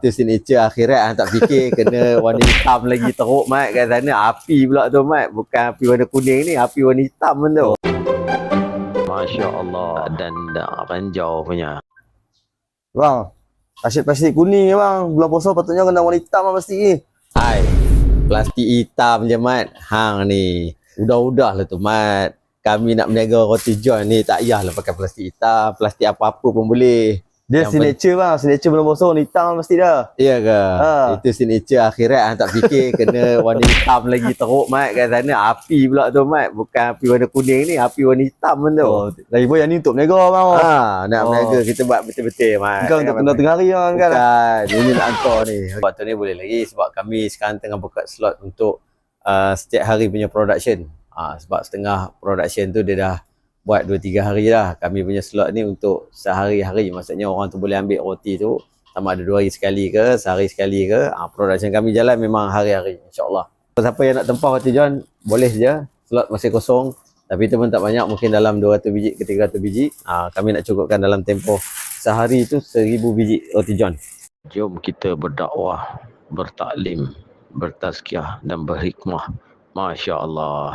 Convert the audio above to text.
Itu signature akhirat hang tak fikir kena warna hitam lagi teruk mat kat sana. Api pula tu mat, bukan api warna kuning ni, api warna hitam pun tu. Masya Allah, dan ranjau punya. Bang, asyik plastik kuning je bang. Bulan puasa patutnya kena warna hitam lah plastik ni. Hai, plastik hitam je mat. Hang ni, udah-udah lah tu mat. Kami nak berniaga roti john ni tak payahlah pakai plastik hitam, plastik apa-apa pun boleh. Dia signature bang, signature bulan puasa warna hitam plastik dah. Iya ke? Itu signature akhirat hang tak fikir kena warna hitam lagi teruk mat kat sana. Api pula tu mat, bukan api warna kuning ni, api warna hitam pun tu. Lagi pun yang ni untuk berniaga bang. Nak berniaga kita buat betul-betul mat. Bukan untuk kena tengah hari bang kan. Bukan, ini nak hantar ni. Sebab tu ni boleh lagi sebab kami sekarang tengah buka slot untuk setiap hari punya production. Sebab setengah production tu dia dah buat 2-3 hari dah. Kami punya slot ni untuk sehari-hari. Maksudnya orang tu boleh ambil roti tu sama ada 2 hari sekali ke, sehari sekali ke. Production kami jalan memang hari-hari, insyaAllah. Siapa yang nak tempah roti john, boleh je. Slot masih kosong. Tapi tu pun tak banyak, mungkin dalam 200 biji ke 300 biji. Kami nak cukupkan dalam tempoh sehari tu 1000 biji roti john. Jom kita berdakwah, bertaklim, bertazkiyah dan berhikmah. Masya Allah.